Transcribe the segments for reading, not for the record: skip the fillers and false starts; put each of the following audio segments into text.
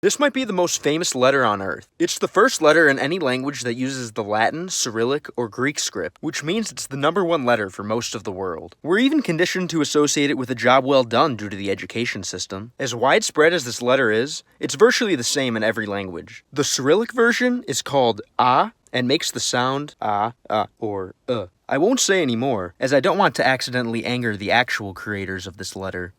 This might be the most famous letter on Earth. It's the first letter in any language that uses the Latin, Cyrillic, or Greek script, which means it's the #1 letter for most of the world. We're even conditioned to associate it with a job well done due to the education system. As widespread as this letter is, it's virtually the same in every language. The Cyrillic version is called A and makes the sound or I won't say any more, as I don't want to accidentally anger the actual creators of this letter.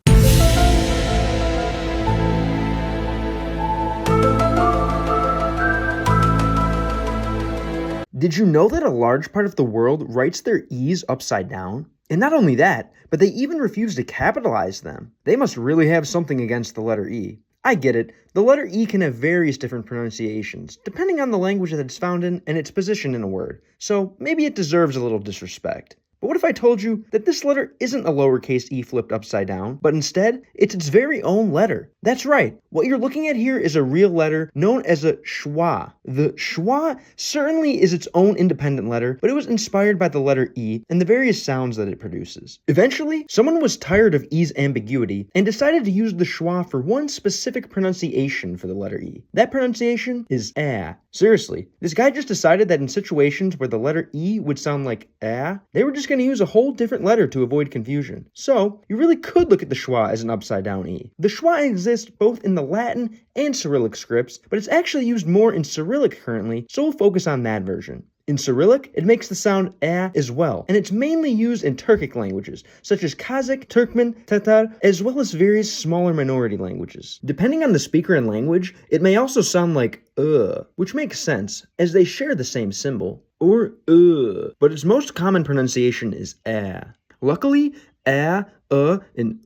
Did you know that a large part of the world writes their E's upside down? And not only that, but they even refuse to capitalize them. They must really have something against the letter E. I get it, the letter E can have various different pronunciations, depending on the language that it's found in and its position in a word, so maybe it deserves a little disrespect. But what if I told you that this letter isn't a lowercase e flipped upside down, but instead, it's its very own letter? That's right, what you're looking at here is a real letter known as a schwa. The schwa certainly is its own independent letter, but it was inspired by the letter E and the various sounds that it produces. Eventually, someone was tired of E's ambiguity and decided to use the schwa for one specific pronunciation for the letter E. That pronunciation is ah. Seriously, this guy just decided that in situations where the letter E would sound like ah, they were just going to use a whole different letter to avoid confusion. So, you really could look at the schwa as an upside down E. The schwa exists both in the Latin and Cyrillic scripts, but it's actually used more in Cyrillic currently, so we'll focus on that version. In Cyrillic, it makes the sound ah as well, and it's mainly used in Turkic languages, such as Kazakh, Turkmen, Tatar, as well as various smaller minority languages. Depending on the speaker and language, it may also sound like which makes sense, as they share the same symbol, or but its most common pronunciation is ah. Luckily, ah, and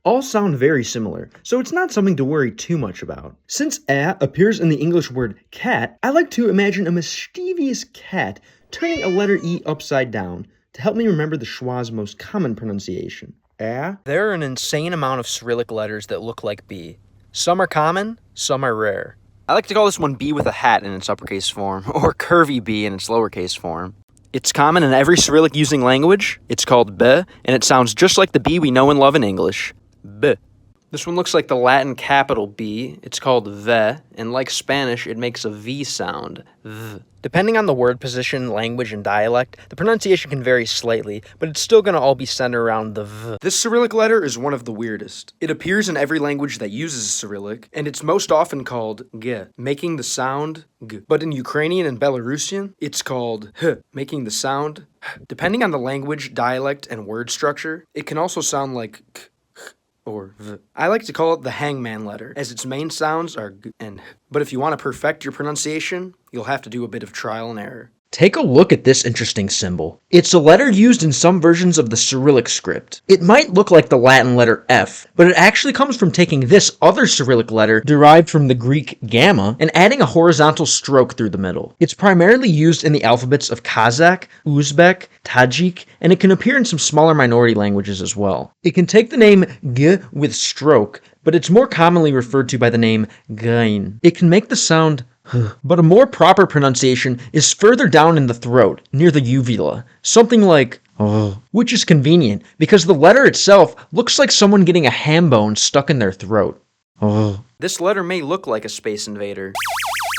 all sound very similar, so it's not something to worry too much about. Since ah appears in the English word cat, I like to imagine a mischievous cat turning a letter E upside down to help me remember the schwa's most common pronunciation. Ah? There are an insane amount of Cyrillic letters that look like B. Some are common, some are rare. I like to call this one B with a hat in its uppercase form, or curvy B in its lowercase form. It's common in every Cyrillic using language. It's called B, and it sounds just like the B we know and love in English. B. This one looks like the Latin capital B. It's called V, and like Spanish, it makes a V sound. V. Depending on the word position, language, and dialect, the pronunciation can vary slightly, but it's still going to all be centered around the V. This Cyrillic letter is one of the weirdest. It appears in every language that uses Cyrillic, and it's most often called G, making the sound G. But in Ukrainian and Belarusian, it's called H, making the sound H. Depending on the language, dialect, and word structure, it can also sound like K or V. I like to call it the hangman letter, as its main sounds are G and H. But if you want to perfect your pronunciation, you'll have to do a bit of trial and error. Take a look at this interesting symbol. It's a letter used in some versions of the Cyrillic script. It might look like the Latin letter F, but it actually comes from taking this other Cyrillic letter derived from the Greek gamma and adding a horizontal stroke through the middle. It's primarily used in the alphabets of Kazakh, Uzbek, Tajik, and it can appear in some smaller minority languages as well. It can take the name G with stroke, but it's more commonly referred to by the name Gain. It can make the sound but a more proper pronunciation is further down in the throat, near the uvula, something like which is convenient because the letter itself looks like someone getting a ham bone stuck in their throat. This letter may look like a space invader,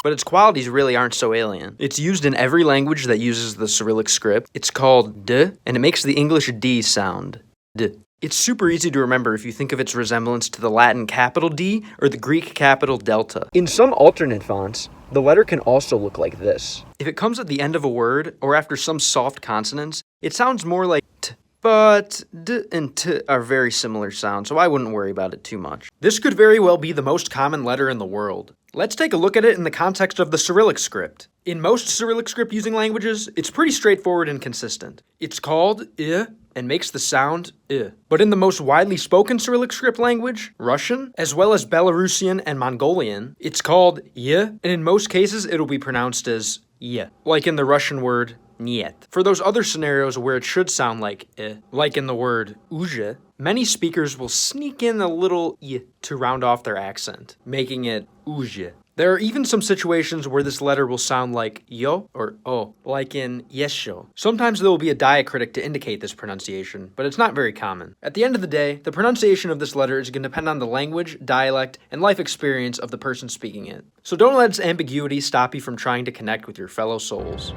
but its qualities really aren't so alien. It's used in every language that uses the Cyrillic script. It's called D, and it makes the English D sound. D. It's super easy to remember if you think of its resemblance to the Latin capital D or the Greek capital delta. In some alternate fonts, the letter can also look like this. If it comes at the end of a word or after some soft consonants, it sounds more like T, but D and T are very similar sounds, so I wouldn't worry about it too much. This could very well be the most common letter in the world. Let's take a look at it in the context of the Cyrillic script. In most Cyrillic script using languages, it's pretty straightforward and consistent. It's called I and makes the sound I. But in the most widely spoken Cyrillic script language, Russian, as well as Belarusian and Mongolian, it's called Y, and in most cases it'll be pronounced as Y, like in the Russian word niet. For those other scenarios where it should sound like like in the word уже, many speakers will sneak in a little I to round off their accent, making it уже. There are even some situations where this letter will sound like yo or o, like in yesho. Sometimes there will be a diacritic to indicate this pronunciation, but it's not very common. At the end of the day, the pronunciation of this letter is going to depend on the language, dialect, and life experience of the person speaking it. So don't let its ambiguity stop you from trying to connect with your fellow souls.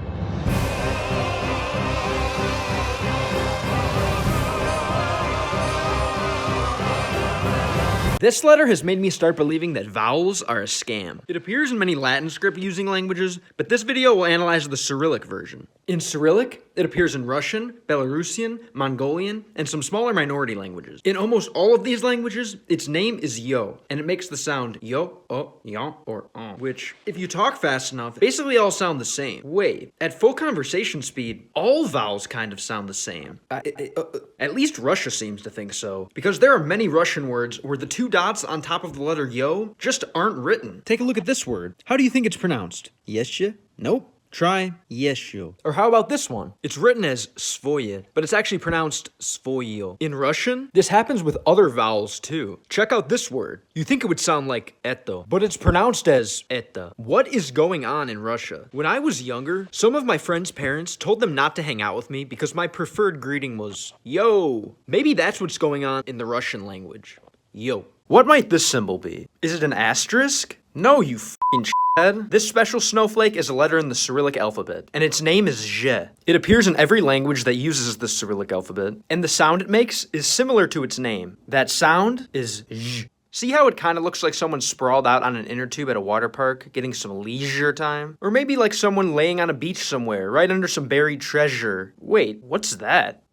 This letter has made me start believing that vowels are a scam. It appears in many Latin script using languages, but this video will analyze the Cyrillic version. In Cyrillic, it appears in Russian, Belarusian, Mongolian, and some smaller minority languages. In almost all of these languages, its name is yo, and it makes the sound yo, yon, or which, if you talk fast enough, basically all sound the same. Wait, at full conversation speed, all vowels kind of sound the same. At least Russia seems to think so, because there are many Russian words where the two dots on top of the letter yo just aren't written. Take a look at this word. How do you think it's pronounced? Yeshe? Nope. Try yeshu. Or how about this one? It's written as svoye, but it's actually pronounced svoyo. In Russian, this happens with other vowels too. Check out this word. You think it would sound like eto, but it's pronounced as eta. What is going on in Russia? When I was younger, some of my friends' parents told them not to hang out with me because my preferred greeting was yo. Maybe that's what's going on in the Russian language. Yo. What might this symbol be? Is it an asterisk? No, you f***ing shithead. This special snowflake is a letter in the Cyrillic alphabet, and its name is zhe. It appears in every language that uses the Cyrillic alphabet, and the sound it makes is similar to its name. That sound is zh. See how it kind of looks like someone sprawled out on an inner tube at a water park, getting some leisure time? Or maybe like someone laying on a beach somewhere, right under some buried treasure. Wait, what's that?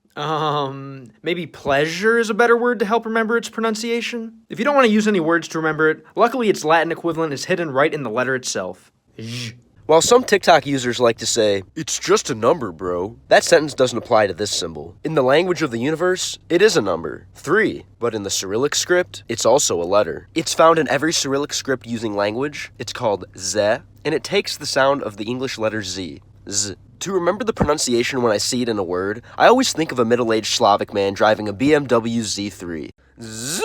Maybe pleasure is a better word to help remember its pronunciation? If you don't want to use any words to remember it, luckily its Latin equivalent is hidden right in the letter itself. Zh. While some TikTok users like to say, "It's just a number, bro," that sentence doesn't apply to this symbol. In the language of the universe, it is a number, 3, but in the Cyrillic script, it's also a letter. It's found in every Cyrillic script using language. It's called ze, and it takes the sound of the English letter z. Z. To remember the pronunciation when I see it in a word, I always think of a middle-aged Slavic man driving a BMW Z3. Z.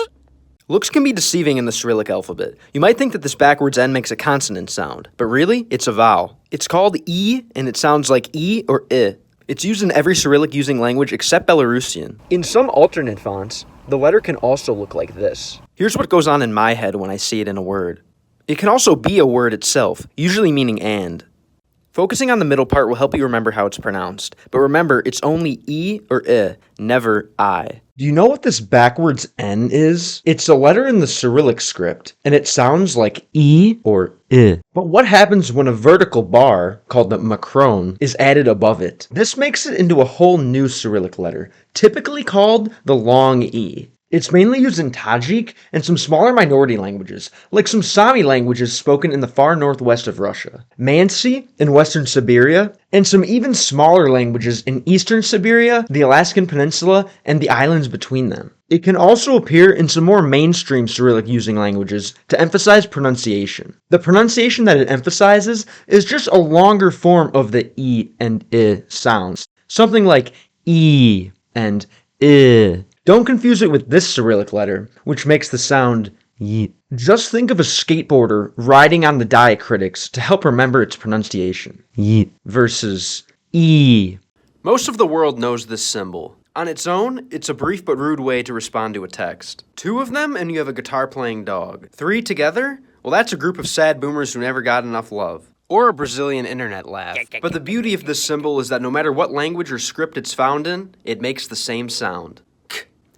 Looks can be deceiving in the Cyrillic alphabet. You might think that this backwards N makes a consonant sound, but really, it's a vowel. It's called E, and it sounds like E or I. It's used in every Cyrillic using language except Belarusian. In some alternate fonts, the letter can also look like this. Here's what goes on in my head when I see it in a word. It can also be a word itself, usually meaning and. Focusing on the middle part will help you remember how it's pronounced, but remember, it's only E or I, never I. Do you know what this backwards N is? It's a letter in the Cyrillic script, and it sounds like E or I. But what happens when a vertical bar, called the macron, is added above it? This makes it into a whole new Cyrillic letter, typically called the long E. It's mainly used in Tajik and some smaller minority languages, like some Sami languages spoken in the far northwest of Russia, Mansi in western Siberia, and some even smaller languages in eastern Siberia, the Alaskan Peninsula, and the islands between them. It can also appear in some more mainstream Cyrillic using languages to emphasize pronunciation. The pronunciation that it emphasizes is just a longer form of the E and I sounds, something like E and I. Don't confuse it with this Cyrillic letter, which makes the sound y. Just think of a skateboarder riding on the diacritics to help remember its pronunciation. Y versus E. Most of the world knows this symbol. On its own, it's a brief but rude way to respond to a text. 2 of them, and you have a guitar-playing dog. 3 together? Well, that's a group of sad boomers who never got enough love. Or a Brazilian internet laugh. But the beauty of this symbol is that no matter what language or script it's found in, it makes the same sound.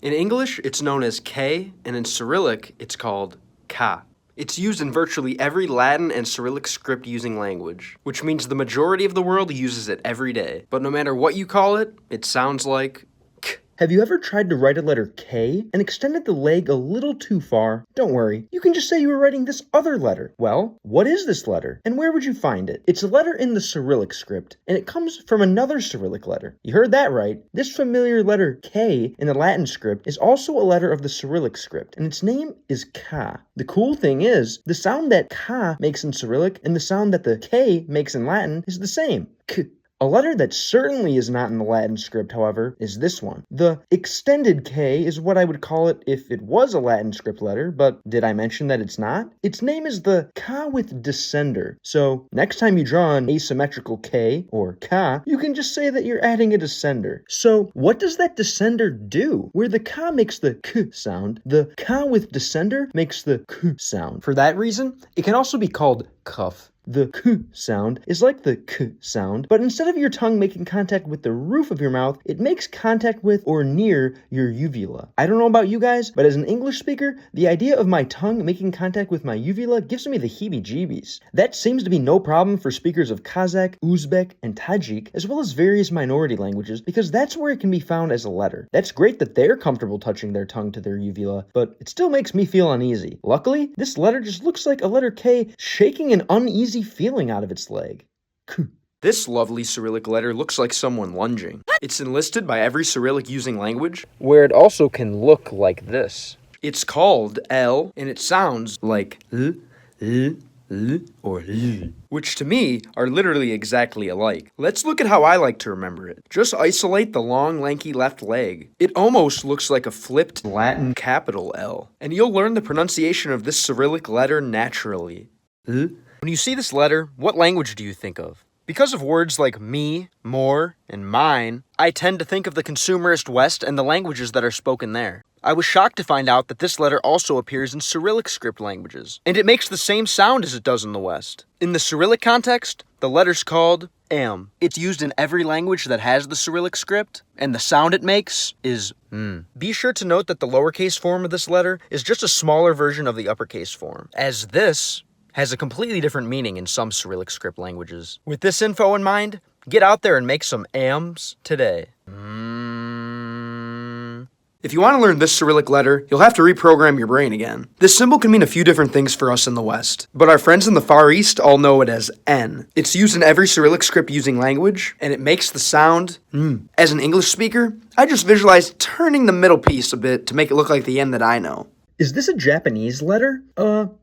In English, it's known as K, and in Cyrillic, it's called Ka. It's used in virtually every Latin and Cyrillic script using language, which means the majority of the world uses it every day. But no matter what you call it, it sounds like K. Have you ever tried to write a letter K and extended the leg a little too far? Don't worry, you can just say you were writing this other letter. Well, what is this letter, and where would you find it? It's a letter in the Cyrillic script, and it comes from another Cyrillic letter. You heard that right. This familiar letter K in the Latin script is also a letter of the Cyrillic script, and its name is Ka. The cool thing is, the sound that Ka makes in Cyrillic and the sound that the K makes in Latin is the same. K. A letter that certainly is not in the Latin script, however, is this one. The extended K is what I would call it if it was a Latin script letter, but did I mention that it's not? Its name is the Ka with descender. So next time you draw an asymmetrical K, or Ka, you can just say that you're adding a descender. So what does that descender do? Where the Ka makes the K sound, the Ka with descender makes the K sound. For that reason, it can also be called cuff. The K sound is like the K sound, but instead of your tongue making contact with the roof of your mouth, it makes contact with or near your uvula. I don't know about you guys, but as an English speaker, the idea of my tongue making contact with my uvula gives me the heebie-jeebies. That seems to be no problem for speakers of Kazakh, Uzbek, and Tajik, as well as various minority languages, because that's where it can be found as a letter. That's great that they're comfortable touching their tongue to their uvula, but it still makes me feel uneasy. Luckily, this letter just looks like a letter K shaking an uneasy feeling out of its leg. This lovely Cyrillic letter looks like someone lunging. It's enlisted by every Cyrillic using language, Where it also can look like this. It's called L, and it sounds like L, or L, which to me are literally exactly alike. Let's look at how I like to remember it. Just isolate the long, lanky left leg. It almost looks like a flipped Latin capital L, and you'll learn the pronunciation of this Cyrillic letter naturally. L. When you see this letter, what language do you think of? Because of words like me, more, and mine, I tend to think of the consumerist West and the languages that are spoken there. I was shocked to find out that this letter also appears in Cyrillic script languages, and it makes the same sound as it does in the West. In the Cyrillic context, the letter's called am. It's used in every language that has the Cyrillic script, and the sound it makes is m. Be sure to note that the lowercase form of this letter is just a smaller version of the uppercase form, as this has a completely different meaning in some Cyrillic script languages. With this info in mind, get out there and make some ams today. If you want to learn this Cyrillic letter, you'll have to reprogram your brain again. This symbol can mean a few different things for us in the West, but our friends in the Far East all know it as N. It's used in every Cyrillic script using language, and it makes the sound n. As an English speaker, I just visualize turning the middle piece a bit to make it look like the N that I know. Is this a Japanese letter?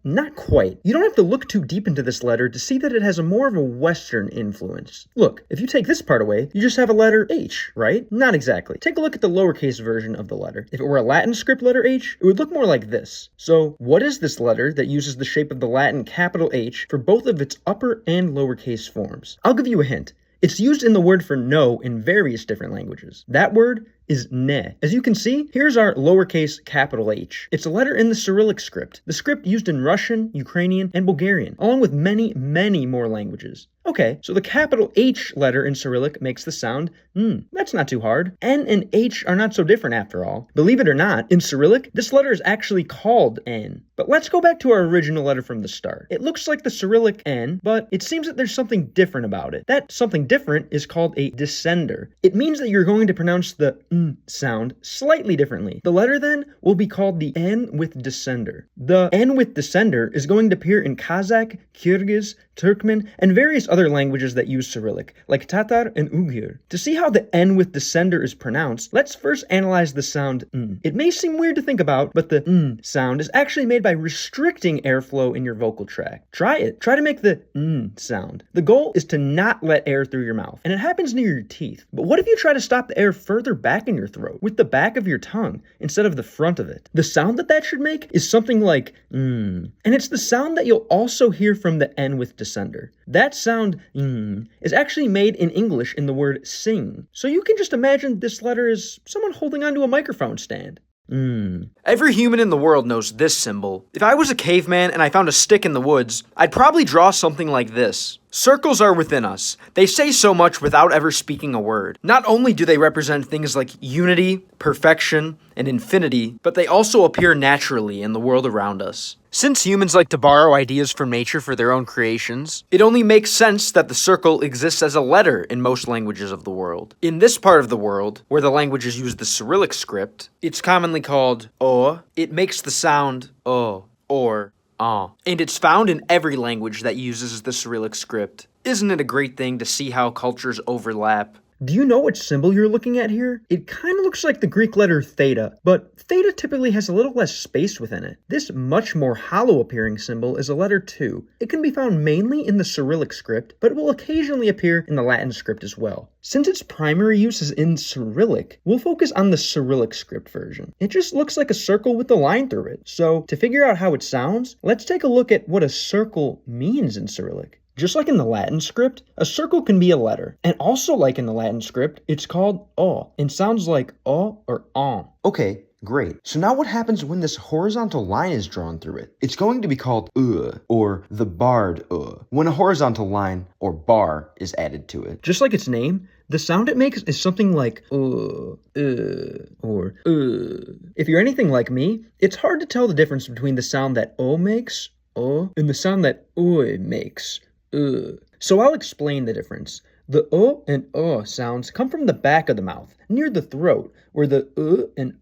Not quite. You don't have to look too deep into this letter to see that it has a more of a Western influence. Look, if you take this part away, you just have a letter H, right? Not exactly. Take a look at the lowercase version of the letter. If it were a Latin script letter H, it would look more like this. So, what is this letter that uses the shape of the Latin capital H for both of its upper and lowercase forms? I'll give you a hint. It's used in the word for no in various different languages. That word is ne. As you can see, here's our lowercase capital H. It's a letter in the Cyrillic script, the script used in Russian, Ukrainian, and Bulgarian, along with many, many more languages. Okay, so the capital H letter in Cyrillic makes the sound That's not too hard. N and H are not so different after all. Believe it or not, in Cyrillic, this letter is actually called N. But let's go back to our original letter from the start. It looks like the Cyrillic N, but it seems that there's something different about it. That something different is called a descender. It means that you're going to pronounce the sound slightly differently. The letter then will be called the N with descender. The N with descender is going to appear in Kazakh, Kyrgyz, Turkmen, and various other languages that use Cyrillic, like Tatar and Uyghur. To see how the N with descender is pronounced, let's first analyze the sound n. It may seem weird to think about, but the n sound is actually made by restricting airflow in your vocal tract. Try it. Try to make the n sound. The goal is to not let air through your mouth, and it happens near your teeth. But what if you try to stop the air further back in your throat, with the back of your tongue, instead of the front of it? The sound that should make is something like and it's the sound that you'll also hear from the N with descender. That sound is actually made in English in the word sing. So you can just imagine this letter as someone holding onto a microphone stand. Every human in the world knows this symbol. If I was a caveman and I found a stick in the woods, I'd probably draw something like this. Circles are within us. They say so much without ever speaking a word. Not only do they represent things like unity, perfection, and infinity, but they also appear naturally in the world around us. Since humans like to borrow ideas from nature for their own creations, it only makes sense that the circle exists as a letter in most languages of the world. In this part of the world, where the languages use the Cyrillic script, it's commonly called o. It makes the sound o, or and it's found in every language that uses the Cyrillic script. Isn't it a great thing to see how cultures overlap? Do you know which symbol you're looking at here? It kind of looks like the Greek letter theta, but theta typically has a little less space within it. This much more hollow appearing symbol is a letter 2. It can be found mainly in the Cyrillic script, but it will occasionally appear in the Latin script as well. Since its primary use is in Cyrillic, we'll focus on the Cyrillic script version. It just looks like a circle with a line through it. So to figure out how it sounds, let's take a look at what a circle means in Cyrillic. Just like in the Latin script, a circle can be a letter. And also like in the Latin script, it's called O and sounds like O or on. Okay, great. So now what happens when this horizontal line is drawn through it? It's going to be called or the barred when a horizontal line or bar is added to it. Just like its name, the sound it makes is something like or If you're anything like me, it's hard to tell the difference between the sound that O makes, O, and the sound that Oi makes, So I'll explain the difference. The and sounds come from the back of the mouth, near the throat, where the and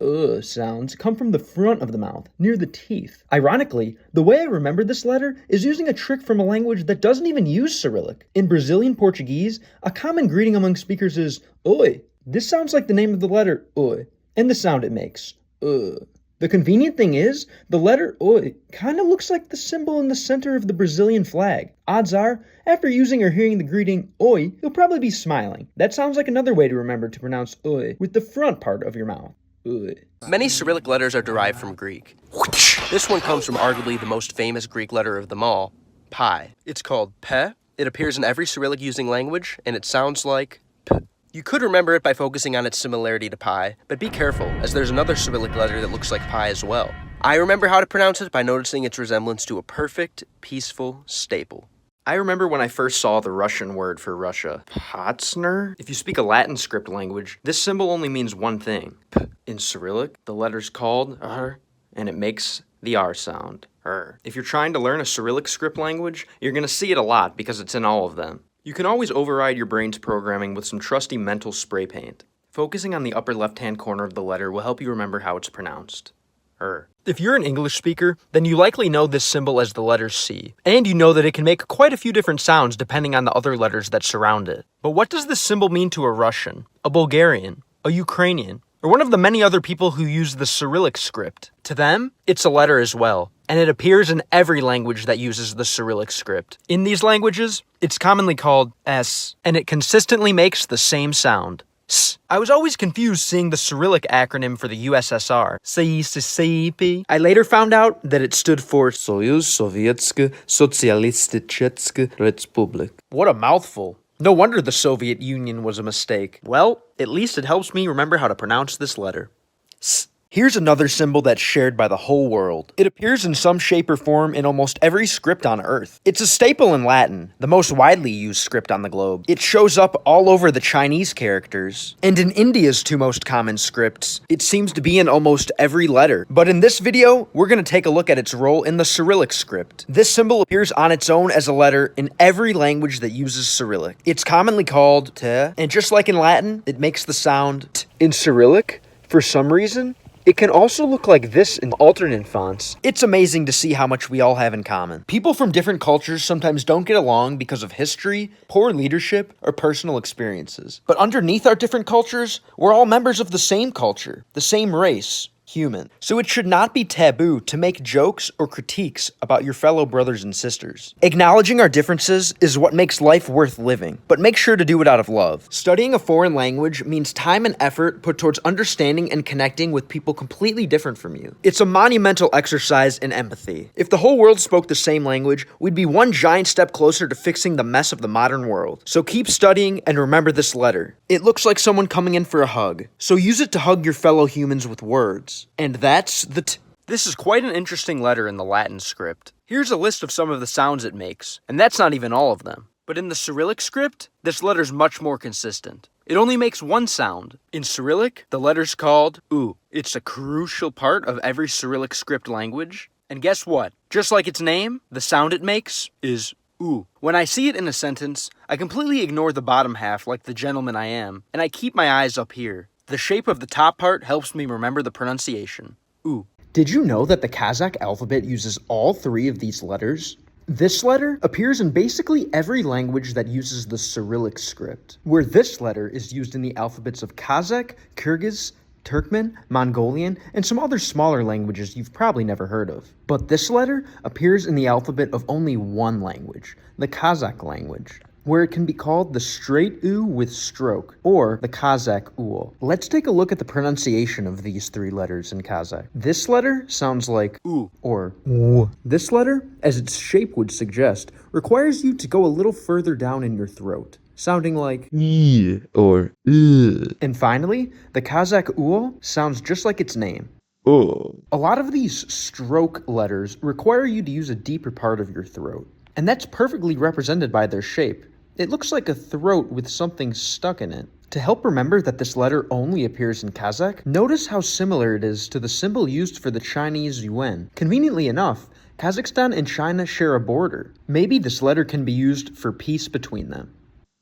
sounds come from the front of the mouth, near the teeth. Ironically, the way I remember this letter is using a trick from a language that doesn't even use Cyrillic. In Brazilian Portuguese, a common greeting among speakers is oi. This sounds like the name of the letter oi, and the sound it makes, The convenient thing is, the letter oi kind of looks like the symbol in the center of the Brazilian flag. Odds are, after using or hearing the greeting oi, you'll probably be smiling. That sounds like another way to remember to pronounce oi with the front part of your mouth. Oi. Many Cyrillic letters are derived from Greek. This one comes from arguably the most famous Greek letter of them all, pi. It's called pe. It appears in every Cyrillic using language, and it sounds like p. You could remember it by focusing on its similarity to pi, but be careful, as there's another Cyrillic letter that looks like pi as well. I remember how to pronounce it by noticing its resemblance to a perfect, peaceful staple. I remember when I first saw the Russian word for Russia, Potsner. If you speak a Latin script language, this symbol only means one thing. P. In Cyrillic, the letter's called r, and it makes the R sound, r. If you're trying to learn a Cyrillic script language, you're going to see it a lot because it's in all of them. You can always override your brain's programming with some trusty mental spray paint. Focusing on the upper left-hand corner of the letter will help you remember how it's pronounced. If you're an English speaker, then you likely know this symbol as the letter C, and you know that it can make quite a few different sounds depending on the other letters that surround it. But what does this symbol mean to a Russian, a Bulgarian, a Ukrainian, or one of the many other people who use the Cyrillic script? To them, it's a letter as well, and it appears in every language that uses the Cyrillic script. In these languages, it's commonly called S, and it consistently makes the same sound. S. I was always confused seeing the Cyrillic acronym for the USSR, CSCP. I later found out that it stood for Soyuz Sovietske Sotsialistichske Respublik. What a mouthful. No wonder the Soviet Union was a mistake. Well, at least it helps me remember how to pronounce this letter. S. Here's another symbol that's shared by the whole world. It appears in some shape or form in almost every script on Earth. It's a staple in Latin, the most widely used script on the globe. It shows up all over the Chinese characters. And in India's two most common scripts, it seems to be in almost every letter. But in this video, we're going to take a look at its role in the Cyrillic script. This symbol appears on its own as a letter in every language that uses Cyrillic. It's commonly called te, and just like in Latin, it makes the sound t. In Cyrillic, for some reason, it can also look like this in alternate fonts. It's amazing to see how much we all have in common. People from different cultures sometimes don't get along because of history, poor leadership, or personal experiences. But underneath our different cultures, we're all members of the same culture, the same race, human. So it should not be taboo to make jokes or critiques about your fellow brothers and sisters. Acknowledging our differences is what makes life worth living, but make sure to do it out of love. Studying a foreign language means time and effort put towards understanding and connecting with people completely different from you. It's a monumental exercise in empathy. If the whole world spoke the same language, we'd be one giant step closer to fixing the mess of the modern world. So keep studying and remember this letter. It looks like someone coming in for a hug, so use it to hug your fellow humans with words. And that's the t. This is quite an interesting letter in the Latin script. Here's a list of some of the sounds it makes, and that's not even all of them. But in the Cyrillic script, this letter's much more consistent. It only makes one sound. In Cyrillic, the letter's called U. It's a crucial part of every Cyrillic script language. And guess what? Just like its name, the sound it makes is U. When I see it in a sentence, I completely ignore the bottom half like the gentleman I am, and I keep my eyes up here. The shape of the top part helps me remember the pronunciation. U. Did you know that the Kazakh alphabet uses all three of these letters? This letter appears in basically every language that uses the Cyrillic script, where this letter is used in the alphabets of Kazakh, Kyrgyz, Turkmen, Mongolian, and some other smaller languages you've probably never heard of. But this letter appears in the alphabet of only one language, the Kazakh language, where it can be called the straight U with stroke, or the Kazakh ul. Let's take a look at the pronunciation of these three letters in Kazakh. This letter sounds like U or W. This letter, as its shape would suggest, requires you to go a little further down in your throat, sounding like E or And finally, the Kazakh ul sounds just like its name. A lot of these stroke letters require you to use a deeper part of your throat, and that's perfectly represented by their shape. It looks like a throat with something stuck in it. To help remember that this letter only appears in Kazakh, notice how similar it is to the symbol used for the Chinese yuan. Conveniently enough, Kazakhstan and China share a border. Maybe this letter can be used for peace between them.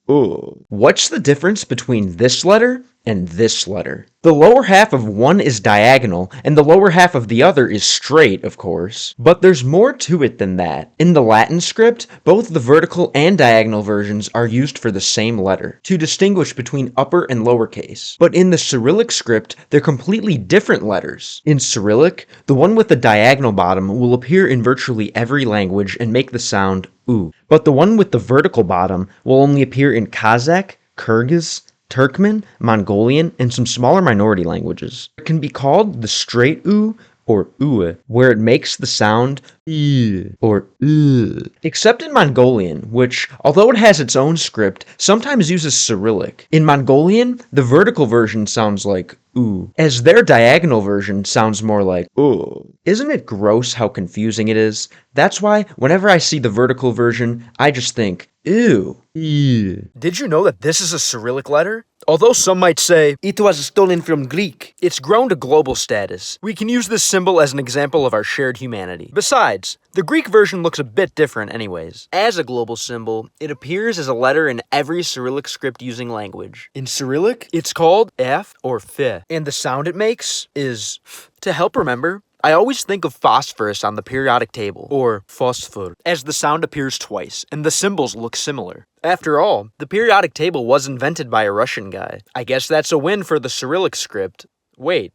What's the difference between this letter and this letter? The lower half of one is diagonal, and the lower half of the other is straight, of course. But there's more to it than that. In the Latin script, both the vertical and diagonal versions are used for the same letter, to distinguish between upper and lowercase. But in the Cyrillic script, they're completely different letters. In Cyrillic, the one with the diagonal bottom will appear in virtually every language and make the sound U. But the one with the vertical bottom will only appear in Kazakh, Kyrgyz, Turkmen, Mongolian, and some smaller minority languages. It can be called the straight U or U, where it makes the sound E or U. Except in Mongolian, which, although it has its own script, sometimes uses Cyrillic. In Mongolian, the vertical version sounds like U, as their diagonal version sounds more like U. Isn't it gross how confusing it is? That's why, whenever I see the vertical version, I just think, ew. Did you know that this is a Cyrillic letter? Although some might say, it was stolen from Greek, it's grown to global status. We can use this symbol as an example of our shared humanity. Besides, the Greek version looks a bit different anyways. As a global symbol, it appears as a letter in every Cyrillic script using language. In Cyrillic, it's called F or F, and the sound it makes is F. To help remember, I always think of phosphorus on the periodic table, or phosphor, as the sound appears twice, and the symbols look similar. After all, the periodic table was invented by a Russian guy. I guess that's a win for the Cyrillic script. Wait.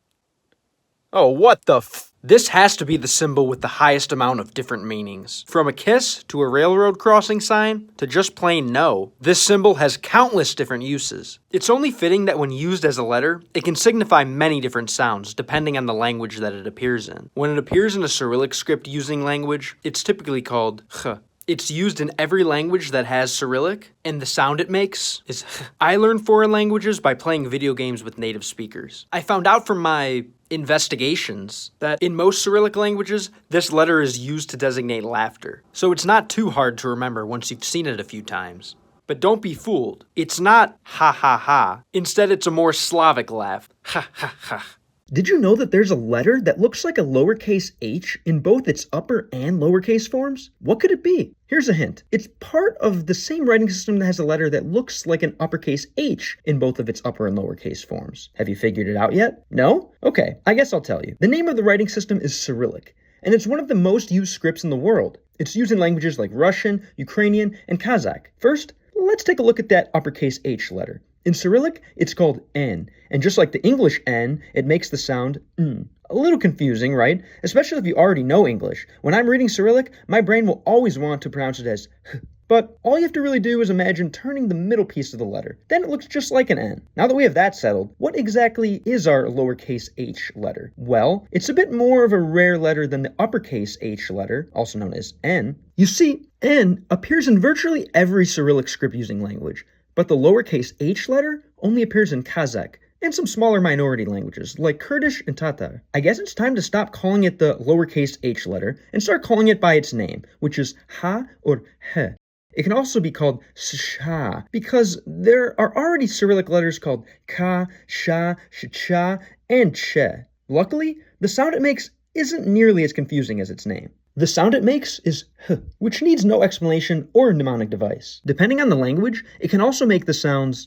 Oh, what the f? This has to be the symbol with the highest amount of different meanings. From a kiss to a railroad crossing sign to just plain no, this symbol has countless different uses. It's only fitting that when used as a letter, it can signify many different sounds depending on the language that it appears in. When it appears in a Cyrillic script using language, it's typically called ch. It's used in every language that has Cyrillic, and the sound it makes is ch. I learned foreign languages by playing video games with native speakers. I found out from my investigations that in most Cyrillic languages, this letter is used to designate laughter. So it's not too hard to remember once you've seen it a few times. But don't be fooled. It's not ha ha ha. Instead, it's a more Slavic laugh. Ha ha ha. Did you know that there's a letter that looks like a lowercase h in both its upper and lowercase forms? What could it be? Here's a hint. It's part of the same writing system that has a letter that looks like an uppercase H in both of its upper and lowercase forms. Have you figured it out yet? No? Okay, I guess I'll tell you. The name of the writing system is Cyrillic, and it's one of the most used scripts in the world. It's used in languages like Russian, Ukrainian, and Kazakh. First, let's take a look at that uppercase H letter. In Cyrillic, it's called N, and just like the English N, it makes the sound N. A little confusing, right? Especially if you already know English. When I'm reading Cyrillic, my brain will always want to pronounce it as H. But all you have to really do is imagine turning the middle piece of the letter. Then it looks just like an N. Now that we have that settled, what exactly is our lowercase h letter? Well, it's a bit more of a rare letter than the uppercase H letter, also known as N. You see, N appears in virtually every Cyrillic script using language. But the lowercase h letter only appears in Kazakh and some smaller minority languages like Kurdish and Tatar. I guess it's time to stop calling it the lowercase h letter and start calling it by its name, which is ha or he. It can also be called sha because there are already Cyrillic letters called ka, sha, cha, and che. Luckily, the sound it makes isn't nearly as confusing as its name. The sound it makes is h, which needs no explanation or mnemonic device. Depending on the language, it can also make the sounds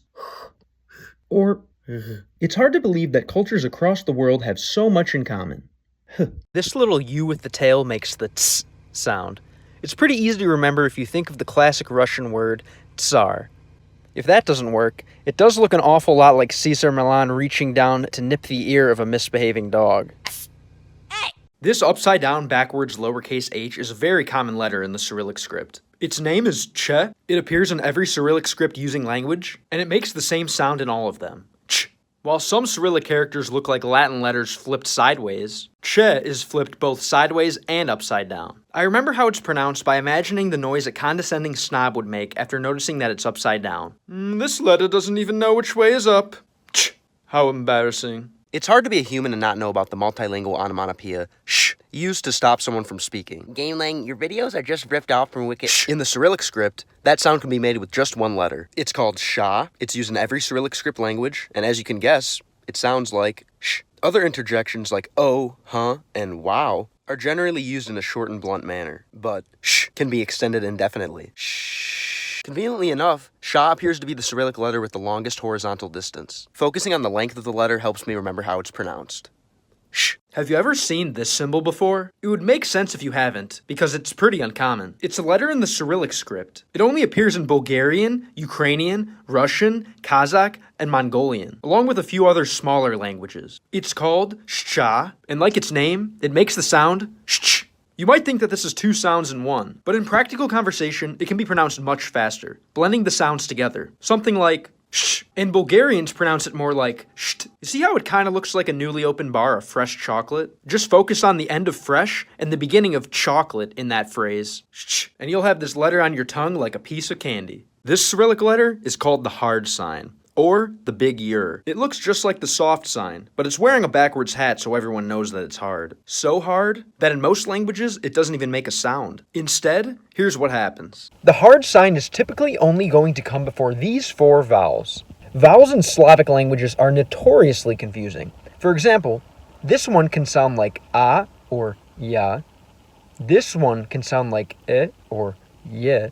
or It's hard to believe that cultures across the world have so much in common. This little U with the tail makes the ts sound. It's pretty easy to remember if you think of the classic Russian word tsar. If that doesn't work, it does look an awful lot like Caesar Milan reaching down to nip the ear of a misbehaving dog. This upside-down backwards lowercase h is a very common letter in the Cyrillic script. Its name is ch. It appears in every Cyrillic script using language, and it makes the same sound in all of them. Ch. While some Cyrillic characters look like Latin letters flipped sideways, ch is flipped both sideways and upside down. I remember how it's pronounced by imagining the noise a condescending snob would make after noticing that it's upside down. This letter doesn't even know which way is up. Ch. How embarrassing. It's hard to be a human and not know about the multilingual onomatopoeia sh used to stop someone from speaking. GameLang, your videos are just ripped off from Wiki. In the Cyrillic script, that sound can be made with just one letter. It's called sha. It's used in every Cyrillic script language, and as you can guess, it sounds like sh. Other interjections like oh, huh, and wow are generally used in a short and blunt manner, but sh can be extended indefinitely. Shh. Conveniently enough, sha appears to be the Cyrillic letter with the longest horizontal distance. Focusing on the length of the letter helps me remember how it's pronounced. Sh. Have you ever seen this symbol before? It would make sense if you haven't, because it's pretty uncommon. It's a letter in the Cyrillic script. It only appears in Bulgarian, Ukrainian, Russian, Kazakh, and Mongolian, along with a few other smaller languages. It's called shcha, and like its name, it makes the sound sh. You might think that this is two sounds in one, but in practical conversation, it can be pronounced much faster, blending the sounds together. Something like sh. And Bulgarians pronounce it more like sht. You see how it kind of looks like a newly opened bar of fresh chocolate? Just focus on the end of fresh and the beginning of chocolate in that phrase, sh, and you'll have this letter on your tongue like a piece of candy. This Cyrillic letter is called the hard sign, or the big yer. It looks just like the soft sign, but it's wearing a backwards hat so everyone knows that it's hard. So hard that in most languages it doesn't even make a sound. Instead, here's what happens. The hard sign is typically only going to come before these four vowels. Vowels in Slavic languages are notoriously confusing. For example, this one can sound like a or ya. This one can sound like e or ye.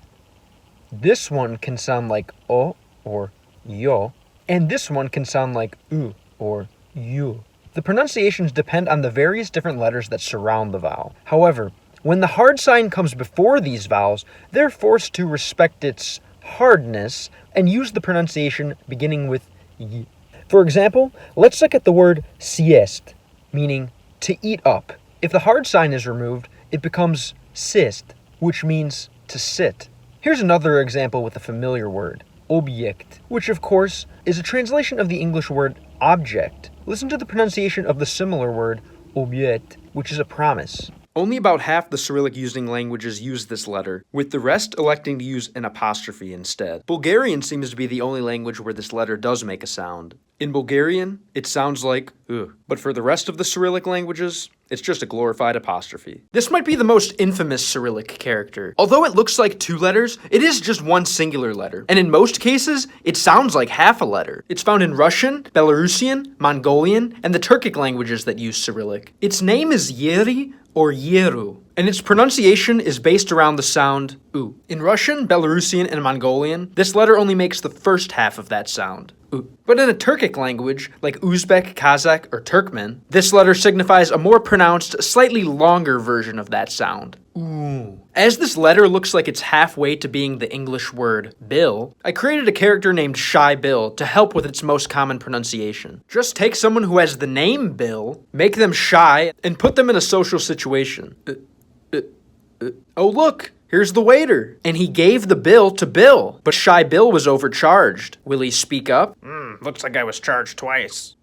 This one can sound like o or yo, and this one can sound like u or you. The pronunciations depend on the various different letters that surround the vowel. However, when the hard sign comes before these vowels, they're forced to respect its hardness and use the pronunciation beginning with y. For example, let's look at the word siest, meaning to eat up. If the hard sign is removed, it becomes sist, which means to sit. Here's another example with a familiar word. Objekt, which of course is a translation of the English word object. Listen to the pronunciation of the similar word obiet, which is a promise. Only about half the Cyrillic using languages use this letter, with the rest electing to use an apostrophe instead. Bulgarian seems to be the only language where this letter does make a sound. In Bulgarian, it sounds like ugh, but for the rest of the Cyrillic languages, it's just a glorified apostrophe. This might be the most infamous Cyrillic character. Although it looks like two letters, it is just one singular letter. And in most cases, it sounds like half a letter. It's found in Russian, Belarusian, Mongolian, and the Turkic languages that use Cyrillic. Its name is Yeri or Yeru, and its pronunciation is based around the sound u. In Russian, Belarusian, and Mongolian, this letter only makes the first half of that sound. But in a Turkic language, like Uzbek, Kazakh, or Turkmen, this letter signifies a more pronounced, slightly longer version of that sound. Ooh. As this letter looks like it's halfway to being the English word Bill, I created a character named Shy Bill to help with its most common pronunciation. Just take someone who has the name Bill, make them shy, and put them in a social situation. Oh look! Here's the waiter. And he gave the bill to Bill. But Shy Bill was overcharged. Will he speak up? Looks like I was charged twice.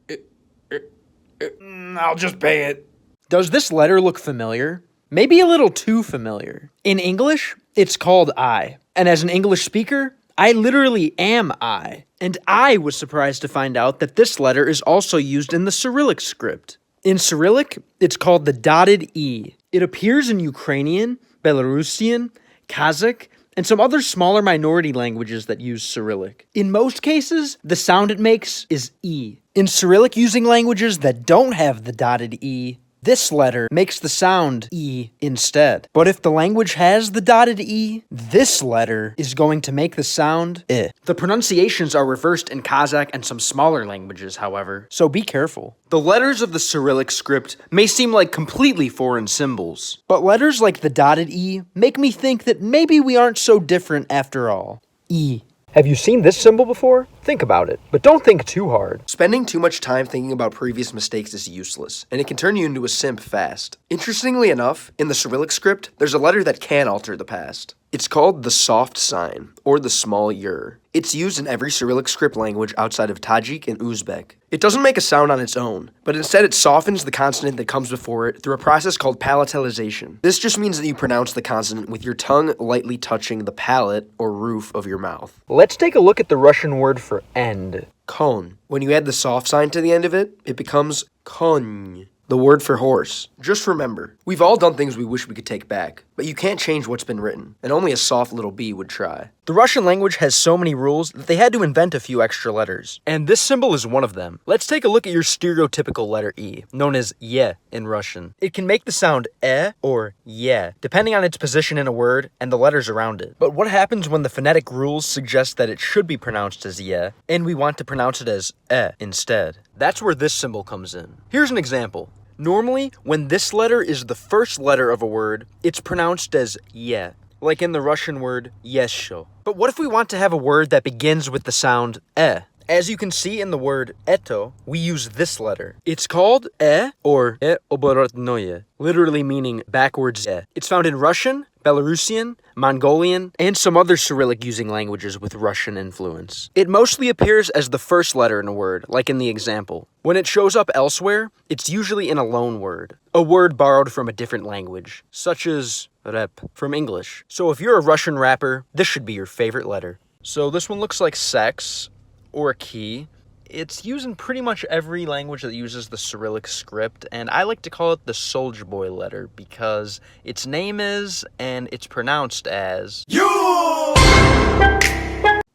I'll just pay it. Does this letter look familiar? Maybe a little too familiar. In English, it's called I. And as an English speaker, I literally am I. And I was surprised to find out that this letter is also used in the Cyrillic script. In Cyrillic, it's called the dotted E. It appears in Ukrainian, Belarusian, Kazakh, and some other smaller minority languages that use Cyrillic. In most cases, the sound it makes is E. In Cyrillic using languages that don't have the dotted E, this letter makes the sound E instead. But if the language has the dotted E, this letter is going to make the sound I. The pronunciations are reversed in Kazakh and some smaller languages, however, so be careful. The letters of the Cyrillic script may seem like completely foreign symbols, but letters like the dotted E make me think that maybe we aren't so different after all. E. Have you seen this symbol before? Think about it, but don't think too hard. Spending too much time thinking about previous mistakes is useless, and it can turn you into a simp fast. Interestingly enough, in the Cyrillic script, there's a letter that can alter the past. It's called the soft sign, or the small yur. It's used in every Cyrillic script language outside of Tajik and Uzbek. It doesn't make a sound on its own, but instead it softens the consonant that comes before it through a process called palatalization. This just means that you pronounce the consonant with your tongue lightly touching the palate or roof of your mouth. Let's take a look at the Russian word for end. Kon. When you add the soft sign to the end of it, it becomes kon. The word for horse. Just remember, we've all done things we wish we could take back, but you can't change what's been written, and only a soft little bee would try. The Russian language has so many rules that they had to invent a few extra letters, and this symbol is one of them. Let's take a look at your stereotypical letter E, known as ye in Russian. It can make the sound e or ye, depending on its position in a word and the letters around it. But what happens when the phonetic rules suggest that it should be pronounced as ye, and we want to pronounce it as e instead? That's where this symbol comes in. Here's an example. Normally, when this letter is the first letter of a word, it's pronounced as ye, like in the Russian word yesho. But what if we want to have a word that begins with the sound e? As you can see in the word eto, we use this letter. It's called e or e oborotnoye, literally meaning backwards e. It's found in Russian, Belarusian, Mongolian, and some other Cyrillic using languages with Russian influence. It mostly appears as the first letter in a word, like in the example. When it shows up elsewhere, it's usually in a loan word, a word borrowed from a different language, such as rap from English. So if you're a Russian rapper, this should be your favorite letter. So this one looks like sex, or a key. It's used in pretty much every language that uses the Cyrillic script, and I like to call it the Soldier Boy letter because its name is, and it's pronounced as...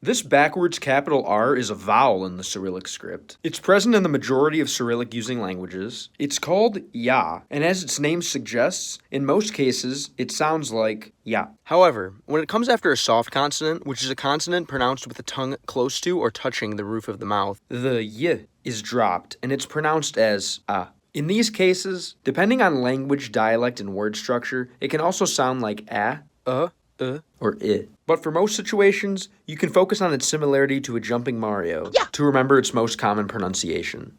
This backwards capital R is a vowel in the Cyrillic script. It's present in the majority of Cyrillic using languages. It's called ya, and as its name suggests, in most cases, it sounds like ya. However, when it comes after a soft consonant, which is a consonant pronounced with the tongue close to or touching the roof of the mouth, the y is dropped, and it's pronounced as a. In these cases, depending on language, dialect, and word structure, it can also sound like or I. But for most situations, you can focus on its similarity to a jumping Mario to remember its most common pronunciation.